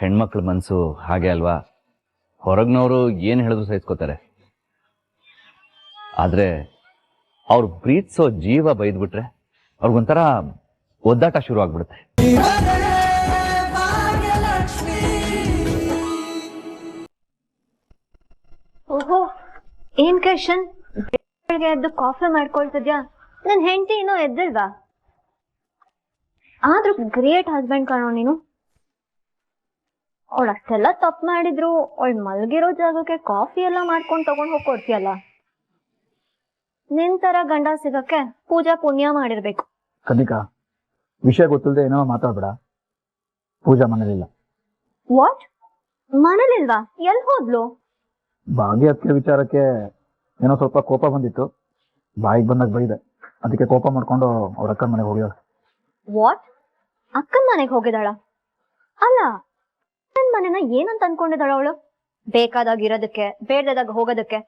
ಹೆಣ್ಮಕ್ಳ ಮನಸ್ಸು ಹಾಗೆ ಅಲ್ವಾ? ಹೊರಗ್ನವರು ಏನು ಹೇಳಿದ್ರು ಸಹಿಸ್ಕೋತಾರೆ, ಆದ್ರೆ ಅವ್ರು ಪ್ರೀತಿಸೋ ಜೀವ ಬೈದ್ಬಿಟ್ರೆ ಅವ್ರಿಗೊಂಥರ ಒದ್ದಾಟ ಶುರು ಆಗ್ಬಿಡುತ್ತೆ. ಓಹೋ, ಏನ್ ಕ್ವೆಶನ್? ಎದ್ದು ಕಾಫಿ ಮಾಡ್ಕೊಳ್ತಿದ್ಯಾ? ನನ್ ಹೆಂಡತಿ ಇನ್ನೂ ಎದ್ದಿಲ್ವಾ? ಆದ್ರೂ ಗ್ರೇಟ್ ಹಸ್ಬೆಂಡ್ ಕಾಣೋ ನೀನು. ಅವಳು ಅಷ್ಟೆಲ್ಲ ತಪ್ಪು ಮಾಡಿದ್ರು ಅವಳು ಮಲ್ಗಿರೋ ಜಾಗಕ್ಕೆ ಕಾಫಿ ಎಲ್ಲ ಮಾಡ್ಕೊಂಡು ತಗೊಂಡ್ ಹೋಗಿ ಕೊಡ್ತೀಯಲ್ಲ. ನಿನ್ ತರ ಗಂಡ ಸಿಗಕ್ಕೆ ಪೂಜಾ ಪುಣ್ಯ ಮಾಡಿರ್ಬೇಕು. ಕನ್ನಿಕಾ, ವಿಷಯ ಗೊತ್ತಿಲ್ಲದೆ ಏನೋ ಮಾತಾಡ್ಬೇಡ. ಪೂಜಾ ಮನೇಲಿಲ್ಲ. ವಾಟ್? ಮನೇಲಿಲ್ವಾ? ಎಲ್ಲಿ ಹೋದ್ಲು? ಭಾಗ್ಯಕ್ಕೆ ವಿಚಾರಕ್ಕೆ ಏನೋ ಸ್ವಲ್ಪ ಕೋಪ ಬಂದಿತ್ತು, ಬಾಯಿಗೆ ಬಂದಾಗ ಬೈದೆ. ಅದಕ್ಕೆ ಕೋಪ ಮಾಡ್ಕೊಂಡು ಅವ್ರ ಅಕ್ಕನ ಮನೆಗೆ ಹೋಗ್ಯಾಳ. ವಾಟ್? ಅಕ್ಕನ ಮನೆಗೆ ಹೋಗಿದಾಳ? ಅಲ್ಲ, ಅಕ್ಕನ ಮನೆನ ಏನಂತ ಅನ್ಕೊಂಡಿದ್ದಾಳ ಅವಳು? ಬೇಕಾದಾಗ ಇರೋದಕ್ಕೆ, ಬೇಡದಾಗ ಹೋಗೋದಕ್ಕೆ?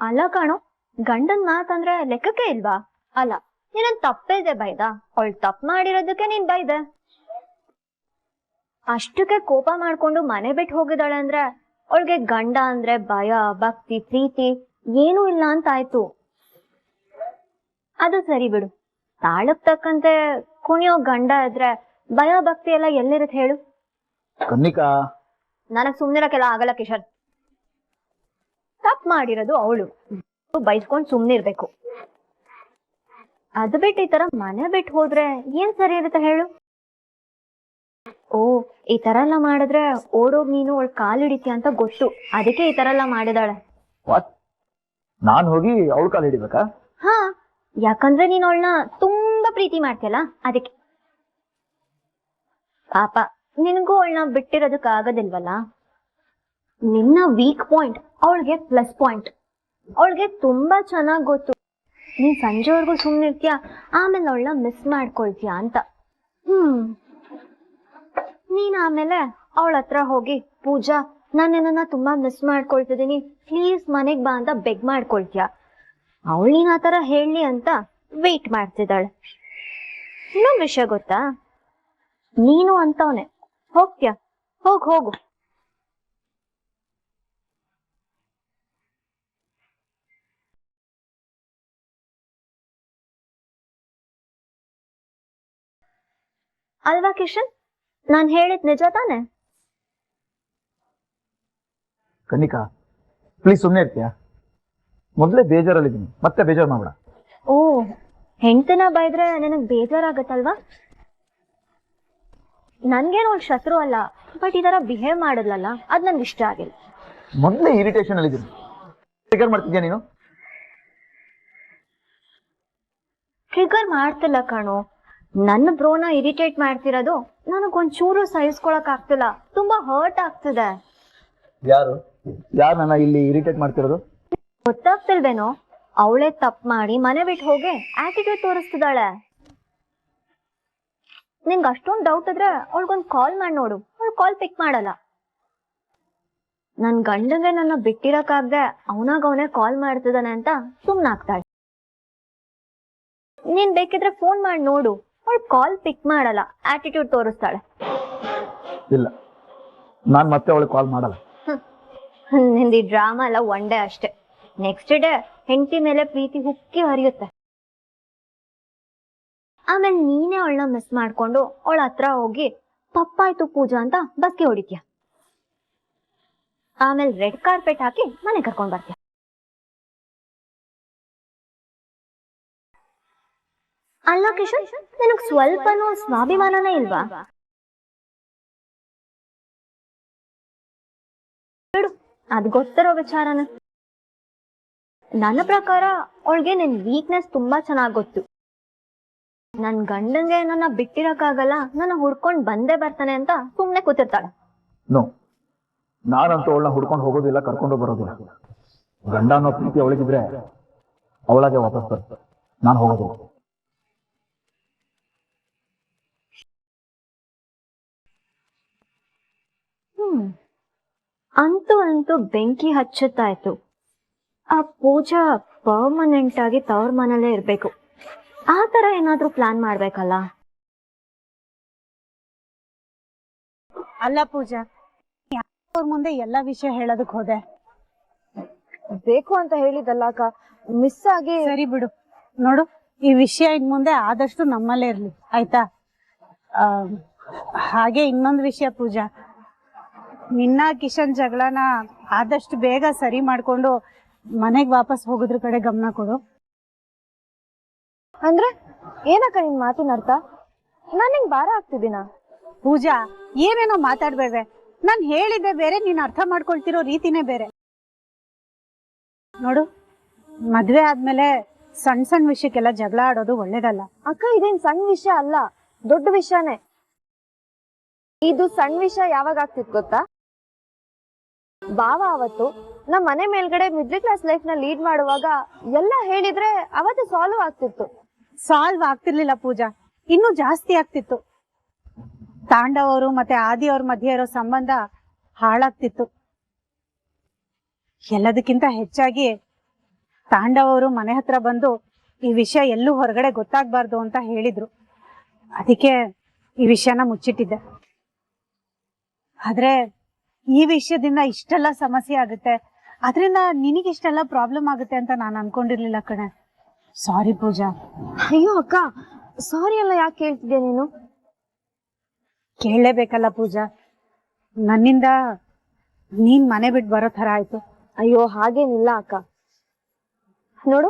ಅಲ್ಲ ಕಾಣೋ, ಗಂಡನ್ ಮಾತಂದ್ರೆ ಲೆಕ್ಕಕ್ಕೆ ಇಲ್ವಾ? ಅಲ್ಲ, ನೀನನ್ ತಪ್ಪೇದೆ ಬೈದ? ಅವಳು ತಪ್ಪು ಮಾಡಿರೋದಕ್ಕೆ ನೀನ್ ಬೈದೆ. ಅಷ್ಟಕ್ಕೆ ಕೋಪ ಮಾಡ್ಕೊಂಡು ಮನೆ ಬಿಟ್ಟು ಹೋಗಿದಾಳೆ ಅಂದ್ರೆ ಅವಳಿಗೆ ಗಂಡ ಅಂದ್ರೆ ಭಯ, ಭಕ್ತಿ, ಪ್ರೀತಿ ಏನೂ ಇಲ್ಲ ಅಂತ ಆಯ್ತು. ಅದು ಸರಿ ಬಿಡು, ತಾಳಕ್ ತಕ್ಕಂತೆ ಕುಣಿಯೋ ಗಂಡ ಇದ್ರೆ ಭಯ ಭಕ್ತಿ ಎಲ್ಲ ಎಲ್ಲಿರುತ್ತೆ ಹೇಳು? ಕನ್ನಿಕಾ, ನನಗ್ ಸುಮ್ನಿರಕ್ಕೆಲ್ಲ ಆಗಲ್ಲ ಕಿಶನ್. ತಪ್ಪು ಮಾಡಿರೋದು ಅವಳು, ಬೈಸ್ಕೊಂಡ್ ಸುಮ್ನಿರ್ಬೇಕು. ಅದು ಬಿಟ್ಟು ಈ ತರ ಮನೆ ಬಿಟ್ಟು ಹೋದ್ರೆ ಏನ್ ಸರಿ ಇರುತ್ತೆ ಹೇಳು? ಓ, ಈ ತರ ಎಲ್ಲ ಮಾಡಿದ್ರೆ ಓಡೋಗ್ ನೀನು ಅವಳು ಕಾಲು ಹಿಡಿತೀಯ ಅಂತ ಗೊತ್ತು, ಅದಕ್ಕೆ ಈ ತರ ಎಲ್ಲ ಮಾಡಿದಾಳೆ. ವಾಟ್? ನಾನ್ ಹೋಗಿ ಅವಳ ಕಾಲು ಹಿಡಿಬೇಕಾ? ಹಾ, ಯಾಕಂದ್ರೆ ನೀನ್ ಅವಳನ್ನ ತುಂಬಾ ಪ್ರೀತಿ ಮಾಡ್ತೀಯಲ್ಲ, ಅದಕ್ಕೆ. ಪಾಪ ನಿನಗೂ ಅವಳನ್ನ ಬಿಟ್ಟಿರೋದಕ್ ಆಗೋದಿಲ್ವಲ್ಲ. ನಿನ್ನ ವೀಕ್ ಪಾಯಿಂಟ್ ಅವಳಿಗೆ ಪ್ಲಸ್ ಪಾಯಿಂಟ್. ಅವಳಿಗೆ ತುಂಬಾ ಚೆನ್ನಾಗ್ ಗೊತ್ತು ನೀನ್ ಸಂಜೆವರೆಗೂ ಸುಮ್ನಿರ್ತೀಯ, ಆಮೇಲೆ ಅವಳನ್ನ ಮಿಸ್ ಮಾಡ್ಕೊಳ್ತೀಯ ಅಂತ. ನೀನ್ ಆಮೇಲೆ ಅವಳ ಹತ್ರ ಹೋಗಿ, ಪೂಜಾ ನಾನು ನಿನ್ನ ತುಂಬಾ ಮಿಸ್ ಮಾಡ್ಕೊಳ್ತಿದ್ದೀನಿ, ಪ್ಲೀಸ್ ಮನೆಗ್ ಬಾ ಅಂತ ಬೆಗ್ ಮಾಡ್ಕೊಳ್ತೀಯ. ಅವಳು ನೀನ್ ಆತರ ಹೇಳಿ ಅಂತ ವೇಟ್ ಮಾಡ್ತಿದ್ದಾಳೆ. ಇನ್ನೊಂದ್ ವಿಷಯ ಗೊತ್ತಾ? ನೀನು ಅಂತವನೆ ಹೋಗ್ತೀಯ, ಹೋಗು. ಅಲ್ವಾ ಕಿಶನ್? ನಾನ್ ಹೇಳಿದ್ ನಿಜ ತಾನೆ? ಕನ್ನಿಕಾ, ಪ್ಲೀಸ್ ಸುಮ್ಮನೆ ಇರ್ತೀಯಾ? ಮೊದಲೇ ಬೇಜಾರಲ್ಲಿದ್ದೀನಿ, ಮತ್ತೆ ಬೇಜಾರು ಮಾಡ್ಬೇಡ. ಓ, ಹೆಂಡತಿನ ಬೈದ್ರೆ ನಿನಗ್ ಬೇಜಾರಾಗತ್ತಲ್ವಾ? ನನ್ಗೇನು ಅವಳು ಶತ್ರು ಅಲ್ಲ, ಬಟ್ ಈ ತರ ಬಿಹೇವ್ ಮಾಡಿದ್ಲಲ್ಲ, ಅದ್ ನನ್ಗೆ ಇಷ್ಟ ಆಗಿಲ್ಲ. ಮೊದಲೇ ಇರಿಟೇಷನ್ ಅಲ್ಲಿದ್ದೀನಿ, ಟ್ರಿಗರ್ ಮಾಡ್ತಿದ್ಯಾ ನೀನು? ಟ್ರಿಗರ್ ಮಾಡ್ತಿಲ್ಲ ಕಾಣೋ, ನನ್ನ ಬ್ರೋನ ಇರಿಟೇಟ್ ಮಾಡ್ತಿರೋದು ನನಗೊಂಚೂರು ಸಹಿಸ್ಕೊಳಕ್ ಆಗ್ತಿಲ್ಲ, ತುಂಬಾ ಹರ್ಟ್ ಆಗ್ತಿದೆ. ಯಾರು ನನ್ನ ಇಲ್ಲಿ ಇರಿಟೇಟ್ ಮಾಡ್ತಿರೋದು? ಗೊತ್ತಾಗ್ತಿಲ್ವೇನೋ, ಅವಳೇ ತಪ್ಪು ಮಾಡಿ ಮನೆ ಬಿಟ್ಟು ಹೋಗಿ ಆಟಿಟ್ಯೂಡ್ ತೋರಿಸ್ತಿದ್ದಾಳೆ. ನಿಂಗೆ ಅಷ್ಟೊಂದು ಡೌಟ್ ಇದ್ರೆ ಅವಳಿಗೊಂದು ಕಾಲ್ ಮಾಡಿ ನೋಡು, ಅವಳು ಕಾಲ್ ಪಿಕ್ ಮಾಡಲ್ಲ. ನನ್ ಗಂಡಂಗೆ ನನ್ನ ಬಿಟ್ಟಿರಕ್ಕಾಗ್ದೆ ಅವನೇ ಕಾಲ್ ಮಾಡ್ತಿದ್ದಾನೆ ಅಂತ ಸುಮ್ನಾಗ್ತಾಳೆ. ನೀನ್ ಬೇಕಿದ್ರೆ ಫೋನ್ ಮಾಡಿ ನೋಡು, ಅವಳು ಕಾಲ್ ಪಿಕ್ ಮಾಡಲ್ಲ, ಆಟಿಟ್ಯೂಡ್ ತೋರಿಸ್ತಾಳೆ. ಇಲ್ಲ, ನಾನ್ ಮತ್ತೆ ಅವಳಿಗೆ ಕಾಲ್ ಮಾಡಲ್ಲ. ನಿಂದಿ ಡ್ರಾಮಾ ಎಲ್ಲ ಒನ್ ಡೇ ಅಷ್ಟೇ, ನೆಕ್ಸ್ಟ್ ಡೇ ಹೆಂಡತಿ ಮೇಲೆ ಪ್ರೀತಿ ಹುಕ್ಕಿ ಹರಿಯುತ್ತೆ. ಆಮೇಲೆ ನೀನೇ ಅವಳನ್ನ ಮಿಸ್ ಮಾಡ್ಕೊಂಡು ಅವಳ ಹತ್ರ ಹೋಗಿ ತಪ್ಪಾಯ್ತು ಪೂಜಾ ಅಂತ ಬಸ್ಗೆ ಹೊಡಿತೀಯ. ಆಮೇಲೆ ರೆಡ್ ಕಾರ್ಪೆಟ್ ಹಾಕಿ ಮನೆ ಕರ್ಕೊಂಡ್ ಬರ್ತೀಯ. ಅಲ್ಲ ಕಿಶನ್, ನಿನಗ್ ಸ್ವಲ್ಪನೂ ಸ್ವಾಭಿಮಾನನೇ ಇಲ್ವಾ? ಬಿಡು, ಅದ್ ಗೊತ್ತಿರೋ ವಿಚಾರನ. ನನ್ನ ಪ್ರಕಾರ ಅವಳಿಗೆ ನಿನ್ ವೀಕ್ನೆಸ್ ತುಂಬಾ ಚೆನ್ನಾಗ್ ಗೊತ್ತು. ನನ್ ಗಂಡಂಗೆ ನನ್ನ ಬಿಟ್ಟಿರಕ್ಕಾಗಲ್ಲ, ನನ್ನ ಹುಡ್ಕೊಂಡ್ ಬಂದೇ ಬರ್ತಾನೆ ಅಂತ ಸುಮ್ನೆ ಕೂತಿರ್ತಾಳೆ. ನೋ, ನಾನಂತೂ ಅವಳನ್ನ ಹುಡ್ಕೊಂಡು ಹೋಗೋದಿಲ್ಲ, ಕರ್ಕೊಂಡು ಬರೋದಿಲ್ಲ. ಗಂಡ ಅನ್ನೋ ಪ್ರೀತಿ ಅವಳಿಗಿದ್ರೆ ಅವಳಾಗೆ ವಾಪಸ್ ಬರ್ತದೆ, ನಾನು ಹೋಗೋದಿಲ್ಲ. ಅಂತೂ ಬೆಂಕಿ ಹಚ್ಚುತ್ತಾಯ್ತು. ಆ ಪೂಜಾ ಪರ್ಮನೆಂಟ್ ಆಗಿ ತವ್ರ ಮನೇಲೇ ಇರ್ಬೇಕು. ಆ ತರ ಏನಾದ್ರೂ ಪ್ಲಾನ್ ಮಾಡ್ಬೇಕಲ್ಲ. ಅಲ್ಲ ಪೂಜಾ, ಅವ್ರ ಮುಂದೆ ಎಲ್ಲಾ ವಿಷಯ ಹೇಳೋದಕ್ ಹೋದೆ. ಬೇಕು ಅಂತ ಹೇಳಿದಲ್ಲ ಅಕ್ಕ, ಮಿಸ್ ಆಗಿ. ಸರಿ ಬಿಡು, ನೋಡು ಈ ವಿಷಯ ಇನ್ ಮುಂದೆ ಆದಷ್ಟು ನಮ್ಮಲ್ಲೇ ಇರ್ಲಿ ಆಯ್ತಾ. ಹಾಗೆ ಇನ್ನೊಂದು ವಿಷಯ ಪೂಜಾ, ನಿನ್ನ ಕಿಶನ್ ಜಗಳನ ಆದಷ್ಟು ಬೇಗ ಸರಿ ಮಾಡ್ಕೊಂಡು ಮನೆಗ್ ವಾಪಸ್ ಹೋಗೋದ್ರ ಕಡೆ ಗಮನ ಕೊಡು. ಅಂದ್ರೆ ಏನಕ್ಕ ನಿನ್ ಮಾತಿನ ಅರ್ಥ? ನಾನ್ ನಿಂಗ್ ಭಾರ ಆಗ್ತಿದ್ದೀನ? ಪೂಜಾ, ಏನೇನೋ ಮಾತಾಡ್ಬೇಡ್ವೆ. ನಾನ್ ಹೇಳಿದ್ದೆ ಬೇರೆ, ನೀನ್ ಅರ್ಥ ಮಾಡ್ಕೊಳ್ತಿರೋ ರೀತಿನೇ ಬೇರೆ. ನೋಡು, ಮದ್ವೆ ಆದ್ಮೇಲೆ ಸಣ್ಣ ಸಣ್ಣ ವಿಷಯಕ್ಕೆಲ್ಲ ಜಗಳ ಆಡೋದು ಒಳ್ಳೇದಲ್ಲ. ಅಕ್ಕ, ಇದೇನ್ ಸಣ್ಣ ವಿಷಯ ಅಲ್ಲ, ದೊಡ್ಡ ವಿಷಯನೇ. ಇದು ಸಣ್ಣ ವಿಷಯ ಯಾವಾಗ ಆಗ್ತಿತ್ತು ಗೊತ್ತಾ? ಬಾವ ಅವತ್ತು ನಮ್ ಮನೆ ಮೇಲ್ಗಡೆ ಮಿಡ್ಲ್ ಕ್ಲಾಸ್ ಲೈಫ್ ನ ಲೀಡ್ ಮಾಡುವಾಗ ಎಲ್ಲ ಹೇಳಿದ್ರೆ ಅವತ್ತು ಸಾಲ್ವ್ ಆಗ್ತಿತ್ತು. ಸಾಲ್ವ್ ಆಗ್ತಿರ್ಲಿಲ್ಲ ಪೂಜಾ, ಇನ್ನೂ ಜಾಸ್ತಿ ಆಗ್ತಿತ್ತು. ತಾಂಡವ್ ಅವರು ಮತ್ತೆ ಆದಿ ಅವ್ರ ಮಧ್ಯೆ ಇರೋ ಸಂಬಂಧ ಹಾಳಾಗ್ತಿತ್ತು. ಎಲ್ಲದಕ್ಕಿಂತ ಹೆಚ್ಚಾಗಿ ತಾಂಡವ್ ಅವರು ಮನೆ ಹತ್ರ ಬಂದು ಈ ವಿಷಯ ಎಲ್ಲೂ ಹೊರಗಡೆ ಗೊತ್ತಾಗ್ಬಾರ್ದು ಅಂತ ಹೇಳಿದ್ರು. ಅದಕ್ಕೆ ಈ ವಿಷಯನ ಮುಚ್ಚಿಟ್ಟಿದ್ದೆ. ಆದ್ರೆ ಈ ವಿಷಯದಿಂದ ಇಷ್ಟೆಲ್ಲ ಸಮಸ್ಯೆ ಆಗುತ್ತೆ, ಅದರಿಂದ ನಿನಗಿಷ್ಟೆಲ್ಲ ಪ್ರಾಬ್ಲಮ್ ಆಗುತ್ತೆ ಅಂತ ನಾನು ಅನ್ಕೊಂಡಿರ್ಲಿಲ್ಲ ಕಣೆ. ಸಾರಿ ಪೂಜಾ. ಅಯ್ಯೋ ಅಕ್ಕ, ಸಾರಿ ಎಲ್ಲ ಯಾಕೆ ಕೇಳ್ತಿದ್ಯಾ ನೀನು? ಕೇಳಲೇಬೇಕಲ್ಲ ಪೂಜಾ, ನನ್ನಿಂದ ನೀನ್ ಮನೆ ಬಿಟ್ಟು ಬರೋ ತರ ಆಯ್ತು. ಅಯ್ಯೋ ಹಾಗೇನಿಲ್ಲ ಅಕ್ಕ. ನೋಡು,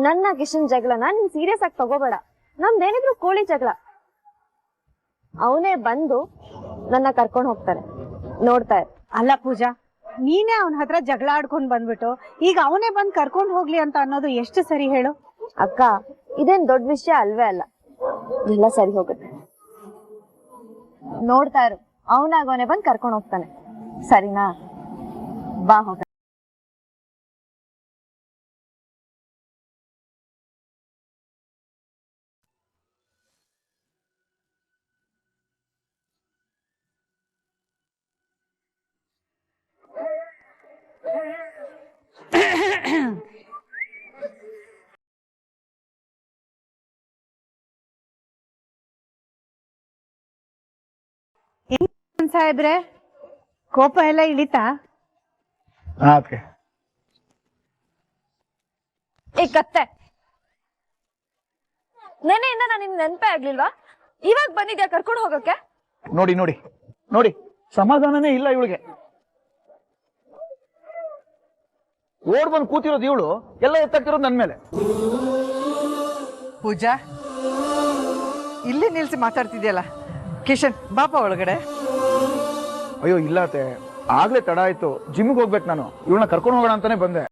ನನ್ನ ಕಿಶನ್ ಜಗಳನ ನೀನ್ ಸೀರಿಯಸ್ ಆಗಿ ತಗೋಬೇಡ. ನಮ್ದೇನಿದ್ರು ಕೋಳಿ ಜಗಳ. ಅವನೇ ಬಂದು ನನ್ನ ಕರ್ಕೊಂಡು ಹೋಗ್ತಾರೆ, ನೋಡ್ತಾ ಇರು. ಅಲ್ಲ ಪೂಜಾ, ನೀನೇ ಅವನ ಹತ್ರ ಜಗಳ ಆಡ್ಕೊಂಡ್ ಬಂದ್ಬಿಟ್ಟು ಈಗ ಅವನೇ ಬಂದ್ ಕರ್ಕೊಂಡ್ ಹೋಗ್ಲಿ ಅಂತ ಅನ್ನೋದು ಎಷ್ಟು ಸರಿ ಹೇಳು? ಅಕ್ಕ, ಇದೇನ್ ದೊಡ್ಡ ವಿಷಯ ಅಲ್ವೇ ಅಲ್ಲ, ಎಲ್ಲ ಸರಿ ಹೋಗುತ್ತೆ. ನೋಡ್ತಾ ಇರು, ಅವನಾಗವನೇ ಬಂದ್ ಕರ್ಕೊಂಡು ಹೋಗ್ತಾನೆ, ಸರಿನಾ? ಬಾ ಹೋಗ. ಸಾಹೇಬ್ರೆ, ಕೋಪ ಎಲ್ಲ ಇಳಿತಾ? ಏ ಕತ್ತೆ, ನೆನೆಯಿಂದ ನಾನು ನಿನ್ ನೆನಪೇ ಆಗ್ಲಿಲ್ವಾ? ಇವಾಗ ಬಂದಿದ್ಯಾ ಕರ್ಕೊಂಡು ಹೋಗಕ್ಕೆ? ನೋಡಿ ನೋಡಿ ನೋಡಿ, ಸಮಾಧಾನನೇ ಇಲ್ಲ ಇವಳಿಗೆ. ಓಡ್ ಬಂದು ಕೂತಿರೋದು ಇವಳು, ಎಲ್ಲ ಎತ್ತಾಕ್ತಿರೋದು ನನ್ ಮೇಲೆ. ಪೂಜಾ, ಇಲ್ಲಿ ನಿಲ್ಸಿ ಮಾತಾಡ್ತಿದ್ಯಲ್ಲ. ಕಿಶನ್, ಬಾಪ ಒಳಗಡೆ. ಅಯ್ಯೋ ಇಲ್ಲತ್ತೆ, ಆಗ್ಲೇ ತಡ ಆಯ್ತು, ಜಿಮ್ಗೆ ಹೋಗ್ಬೇಕು ನಾನು. ಇವಳನ್ನ ಕರ್ಕೊಂಡು ಹೋಗೋಣ ಅಂತಾನೆ ಬಂದೆ.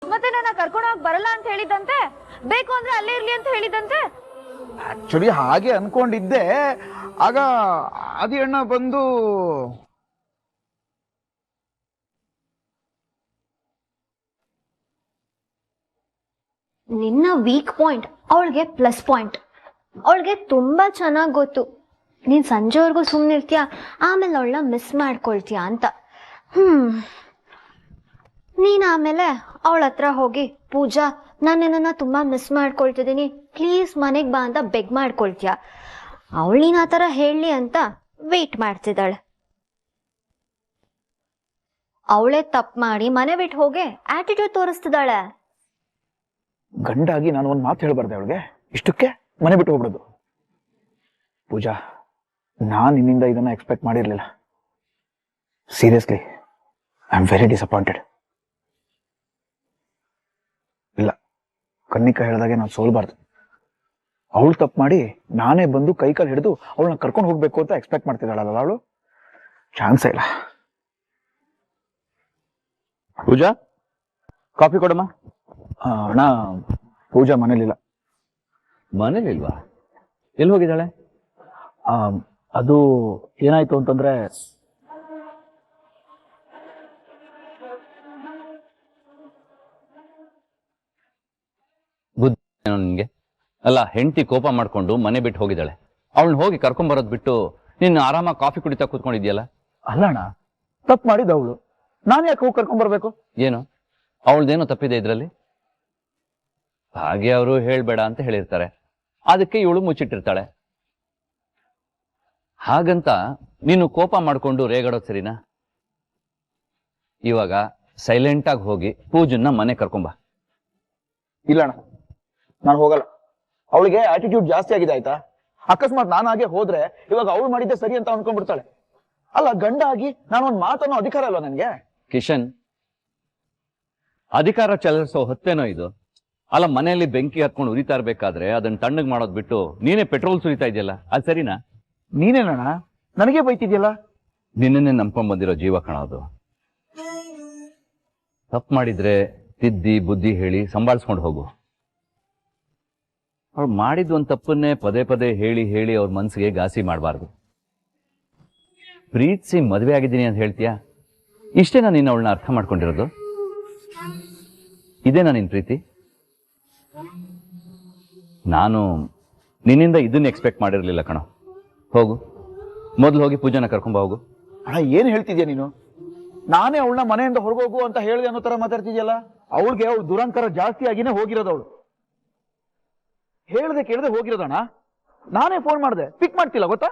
ಮತ್ತೆ ನನ್ನ ಕರ್ಕೊಂಡು ಹೋಗಿ ಬರಲ್ಲ ಅಂತ ಹೇಳಿದಂತೆ, ಬೇಕು ಅಂದ್ರೆ ಅಲ್ಲೇ ಇರ್ಲಿ ಅಂತ ಹೇಳಿದಂತೆ. ಆಕ್ಚುಲಿ ಹಾಗೆ ಅನ್ಕೊಂಡಿದ್ದೆ, ಆಗ ಆದಿ ಅಣ್ಣ ಬಂದು ನಿನ್ನ ವೀಕ್ ಪಾಯಿಂಟ್ ಅವಳಿಗೆ ಪ್ಲಸ್ ಪಾಯಿಂಟ್. ಅವಳಿಗೆ ತುಂಬಾ ಚೆನ್ನಾಗ್ ಗೊತ್ತು ನೀನ್ ಸಂಜೆವರೆಗೂ ಸುಮ್ನಿರ್ತೀಯ, ಆಮೇಲೆ ಅವಳನ್ನ ಮಿಸ್ ಮಾಡ್ಕೊಳ್ತೀಯ ಅಂತ. ನೀನ್ ಆಮೇಲೆ ಅವಳ ಹತ್ರ ಹೋಗಿ, ಪೂಜಾ ನಾನು ನಿನ್ನನ್ನ ತುಂಬಾ ಮಿಸ್ ಮಾಡ್ಕೊಳ್ತಿದ್ದೀನಿ, ಪ್ಲೀಸ್ ಮನೆಗ್ ಬಾ ಅಂತ ಬೆಗ್ ಮಾಡ್ಕೊಳ್ತೀಯ. ಅವಳು ನೀನ್ ಆ ಥರ ಹೇಳಿ ಅಂತ ವೇಟ್ ಮಾಡ್ತಿದ್ದಾಳೆ. ಅವಳೇ ತಪ್ಪು ಮಾಡಿ ಮನೆ ಬಿಟ್ಟು ಹೋಗಿ ಆಟಿಟ್ಯೂಡ್ ತೋರಿಸ್ತಿದ್ದಾಳೆ. ಗಂಡಾಗಿ ನಾನು ಒಂದು ಮಾತು ಹೇಳ್ಬಾರ್ದೆ ಅವಳಿಗೆ, ಇಷ್ಟಕ್ಕೆ ಮನೆ ಬಿಟ್ಟು ಹೋಗ್ಬಿಡೋದು. ಪೂಜಾ, ನಾನು ನಿನ್ನಿಂದ ಇದನ್ನ ಎಕ್ಸ್ಪೆಕ್ಟ್ ಮಾಡಿರ್ಲಿಲ್ಲ. Seriously I am very disappointed. ಇಲ್ಲ, ಕನ್ನಿಕಾ ಹೇಳಿದಾಗೆ ನಾನು ಸೋಲ್ಬಾರ್ದು. ಅವಳು ತಪ್ಪು ಮಾಡಿ ನಾನೇ ಬಂದು ಕೈ ಕಾಲು ಹಿಡಿದು ಅವಳನ್ನ ಕರ್ಕೊಂಡು ಹೋಗ್ಬೇಕು ಅಂತ ಎಕ್ಸ್ಪೆಕ್ಟ್ ಮಾಡ್ತಿದ್ದಾಳಲ್ಲ ಅವಳು. ಚಾನ್ಸೇ ಇಲ್ಲ. ಪೂಜಾ, ಕಾಫಿ ಕೊಡಮ್ಮ. ಅಣ್ಣ, ಪೂಜಾ ಮನೇಲಿಲ್ಲ. ಮನೇಲಿಲ್ವಾ? ಎಲ್ಲಿ ಹೋಗಿದ್ದಾಳೆ? ಅದು ಏನಾಯ್ತು ಅಂತಂದ್ರೆ, ಬುದ್ಧಿ ಏನೋ ನಿನ್ಗೆ? ಅಲ್ಲ, ಹೆಂಡತಿ ಕೋಪ ಮಾಡ್ಕೊಂಡು ಮನೆ ಬಿಟ್ಟು ಹೋಗಿದ್ದಾಳೆ. ಅವಳನ್ನ ಹೋಗಿ ಕರ್ಕೊಂಬರೋದ್ ಬಿಟ್ಟು ನಿನ್ನ ಆರಾಮಾಗಿ ಕಾಫಿ ಕುಡಿತಾ ಕೂತ್ಕೊಂಡಿದ್ಯಲ್ಲ. ಅಲ್ಲ ಅಣ್ಣ, ತಪ್ಪು ಮಾಡಿದ ಅವಳು, ನಾನು ಯಾಕೆ ಹೋಗಿ ಕರ್ಕೊಂಡ್ಬರ್ಬೇಕು? ಏನು ಅವಳದೇನೋ ತಪ್ಪಿದೆ ಇದ್ರಲ್ಲಿ? ಹಾಗೆ ಅವರು ಹೇಳ್ಬೇಡ ಅಂತ ಹೇಳಿರ್ತಾರೆ, ಅದಕ್ಕೆ ಇವಳು ಮುಚ್ಚಿಟ್ಟಿರ್ತಾಳೆ. ಹಾಗಂತ ನೀನು ಕೋಪ ಮಾಡ್ಕೊಂಡು ರೇಗಾಡೋದು ಸರಿನಾ? ಇವಾಗ ಸೈಲೆಂಟಾಗಿ ಹೋಗಿ ಪೂಜನ್ನ ಮನೆ ಕರ್ಕೊಂಬ. ಇಲ್ಲ ಅಣ್ಣ, ನಾನು ಹೋಗಲ್ಲ. ಅವಳಿಗೆ ಆಟಿಟ್ಯೂಡ್ ಜಾಸ್ತಿ ಆಗಿದೆ ಆಯ್ತಾ. ಅಕಸ್ಮಾತ್ ನಾನಾಗೆ ಹೋದ್ರೆ ಇವಾಗ ಅವಳು ಮಾಡಿದ್ದೆ ಸರಿ ಅಂತ ಅನ್ಕೊಂಡ್ಬಿಡ್ತಾಳೆ. ಅಲ್ಲ, ಗಂಡ ಆಗಿ ನಾನು ಒಂದ್ ಮಾತನ್ನೋ ಅಧಿಕಾರ ಅಲ್ವಾ ನನ್ಗೆ? ಕಿಶನ್, ಅಧಿಕಾರ ಚಲಾಯಿಸೋ ಹೊತ್ತೇನೋ ಇದು. ಅಲ್ಲ, ಮನೆಯಲ್ಲಿ ಬೆಂಕಿ ಹತ್ಕೊಂಡು ಉರಿತಾ ಇರ್ಬೇಕಾದ್ರೆ ಅದನ್ನ ತಣ್ಣಗ್ ಮಾಡೋದ್ ಬಿಟ್ಟು ನೀನೇ ಪೆಟ್ರೋಲ್ ಸುರಿತಾ ಇದೆಯಲ್ಲ, ಅದು ಸರಿನಾ? ನೀನೇನಣ್ಣ ನನಗೆ ಬೈತಿದ್ಯಲ್ಲ? ನಿನ್ನೆ ನಂಬ್ಕೊಂಡ್ ಬಂದಿರೋ ಜೀವ ಕಾಣೋದು. ತಪ್ಪು ಮಾಡಿದ್ರೆ ತಿದ್ದಿ ಬುದ್ಧಿ ಹೇಳಿ ಸಂಭಾಳಿಸ್ಕೊಂಡು ಹೋಗು. ಅವ್ರು ಮಾಡಿದ್ದು ಒಂದು ತಪ್ಪನ್ನೇ ಪದೇ ಪದೇ ಹೇಳಿ ಹೇಳಿ ಅವ್ರ ಮನ್ಸಿಗೆ ಘಾಸಿ ಮಾಡಬಾರ್ದು. ಪ್ರೀತಿಸಿ ಮದುವೆ ಆಗಿದ್ದೀನಿ ಅಂತ ಹೇಳ್ತೀಯಾ? ಇಷ್ಟೇ ನಾನು ನಿನ್ನ ಅವಳನ್ನ ಅರ್ಥ ಮಾಡ್ಕೊಂಡಿರೋದು? ಇದೇನಾ ನಿನ್ ಪ್ರೀತಿ? ನಾನು ನಿನ್ನಿಂದ ಇದನ್ನ ಎಕ್ಸ್ಪೆಕ್ಟ್ ಮಾಡಿರ್ಲಿಲ್ಲ ಕಣೋ. ಹೋಗು, ಮೊದಲು ಹೋಗಿ ಪೂಜಾನ ಕರ್ಕೊಂಬ ಹೋಗು. ಅಣ್ಣ, ಏನ್ ಹೇಳ್ತಿದ್ಯಾ ನೀನು? ನಾನೇ ಅವಳನ್ನ ಮನೆಯಿಂದ ಹೊರಗೋಗು ಅಂತ ಹೇಳಿದೆ ಅನ್ನೋ ತರ ಮಾತಾಡ್ತಿದ್ಯಲ್ಲ. ಅವಳಿಗೆ ಅವಳು ದುರಂಕಾರ ಜಾಸ್ತಿ ಆಗಿನೇ ಹೋಗಿರೋದು. ಅವಳು ಹೇಳ್ದೆ ಕೇಳದೆ ಹೋಗಿರೋದಣ್ಣ. ನಾನೇ ಫೋನ್ ಮಾಡಿದೆ, ಪಿಕ್ ಮಾಡ್ತಿಲ್ಲ ಗೊತ್ತಾ?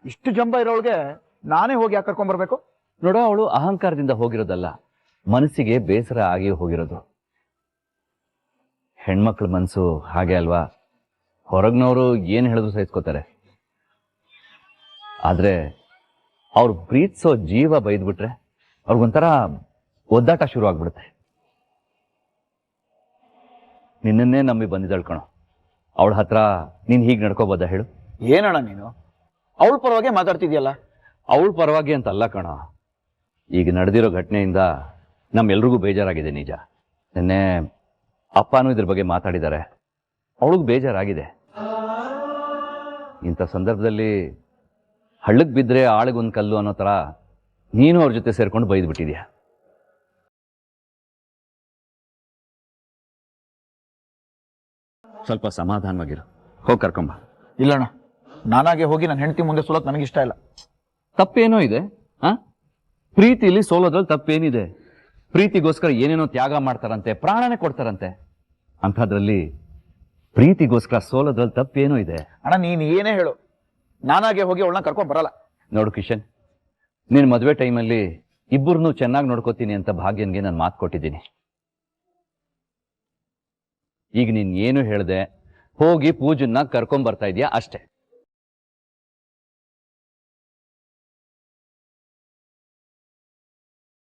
ಇಷ್ಟು ಜಂಬ ಇರೋಳಿಗೆ ನಾನೇ ಹೋಗಿ ಯಾಕೆ ಕರ್ಕೊಂಡ್ ಬರ್ಬೇಕು? ನೋಡೋ, ಅವಳು ಅಹಂಕಾರದಿಂದ ಹೋಗಿರೋದಲ್ಲ, ಮನಸ್ಸಿಗೆ ಬೇಸರ ಆಗಿ ಹೋಗಿರೋದು. ಹೆಣ್ಮಕ್ಳ ಮನಸ್ಸು ಹಾಗೆ ಅಲ್ವಾ? ಹೊರಗ್ನವರು ಏನ್ ಹೇಳಿದ್ರು ಸಹಿಸ್ಕೋತಾರೆ. ಆದ್ರೆ ಅವ್ರು ಪ್ರೀತಿಸೋ ಜೀವ ಬೈದ್ಬಿಟ್ರೆ ಅವ್ರಿಗೊಂಥರ ಒದ್ದಾಟ ಶುರು ಆಗ್ಬಿಡುತ್ತೆ. ನಿನ್ನನ್ನೇ ನಂಬಿ ಬಂದಿದ್ದಾಳ್ ಕಣೋ. ಅವಳ ಹತ್ರ ನೀನ್ ಹೀಗೆ ನಡ್ಕೋಬೋದ ಹೇಳು? ಏನಣ್ಣ ನೀನು ಅವಳ ಪರವಾಗಿ ಮಾತಾಡ್ತಿದ್ಯಲ್ಲ? ಅವಳ ಪರವಾಗಿ ಅಂತ ಅಲ್ಲ ಕಣೋ, ಈಗ ನಡೆದಿರೋ ಘಟನೆಯಿಂದ ನಮ್ಮೆಲ್ರಿಗೂ ಬೇಜಾರಾಗಿದೆ. ನಿಜ, ನಿನ್ನೆ ಅಪ್ಪನೂ ಇದ್ರ ಬಗ್ಗೆ ಮಾತಾಡಿದ್ದಾರೆ. ಅವಳಿಗೆ ಬೇಜಾರಾಗಿದೆ. ಇಂಥ ಸಂದರ್ಭದಲ್ಲಿ ಹಳ್ಳಕ್ಕೆ ಬಿದ್ದರೆ ಆಳಿಗೊಂದು ಕಲ್ಲು ಅನ್ನೋ ಥರ ನೀನು ಅವ್ರ ಜೊತೆ ಸೇರ್ಕೊಂಡು ಬೈದ್ಬಿಟ್ಟಿದ್ಯಾ. ಸ್ವಲ್ಪ ಸಮಾಧಾನವಾಗಿರು. ಹೋಗಿ ಕರ್ಕೊಂಬ. ಇಲ್ಲಣ್ಣ, ನಾನಾಗೆ ಹೋಗಿ ನನ್ನ ಹೆಂಡತಿ ಮುಂದೆ ಸೋಲೋಕ್ ನನಗಿಷ್ಟ ಇಲ್ಲ. ತಪ್ಪೇನೋ ಇದೆ? ಪ್ರೀತಿಲಿ ಸೋಲೋದ್ರಲ್ಲಿ ತಪ್ಪೇನಿದೆ? ಪ್ರೀತಿಗೋಸ್ಕರ ಏನೇನೋ ತ್ಯಾಗ ಮಾಡ್ತಾರಂತೆ, ಪ್ರಾಣನೇ ಕೊಡ್ತಾರಂತೆ. ಅಂಥದ್ರಲ್ಲಿ ಪ್ರೀತಿಗೋಸ್ಕರ ಸೋಲೋದ್ರಲ್ಲಿ ತಪ್ಪೇನೋ ಇದೆ? ಅಣ್ಣ, ನೀನ್ ಏನೇ ಹೇಳು, ನಾನಾಗೆ ಹೋಗಿ ಅವಳನ್ನ ಕರ್ಕೊಂಡ್ ಬರಲ್ಲ. ನೋಡು ಕಿಶನ್, ನೀನ್ ಮದುವೆ ಟೈಮಲ್ಲಿ ಇಬ್ಬರನ್ನೂ ಚೆನ್ನಾಗಿ ನೋಡ್ಕೋತೀನಿ ಅಂತ ಭಾಗ್ಯನ್ಗೆ ನಾನು ಮಾತು ಕೊಟ್ಟಿದ್ದೀನಿ. ಈಗ ನೀನ್ ಏನು ಹೇಳ್ದೆ, ಹೋಗಿ ಪೂಜನ್ನ ಕರ್ಕೊಂಡ್ ಬರ್ತಾ ಇದೀಯಾ ಅಷ್ಟೇ.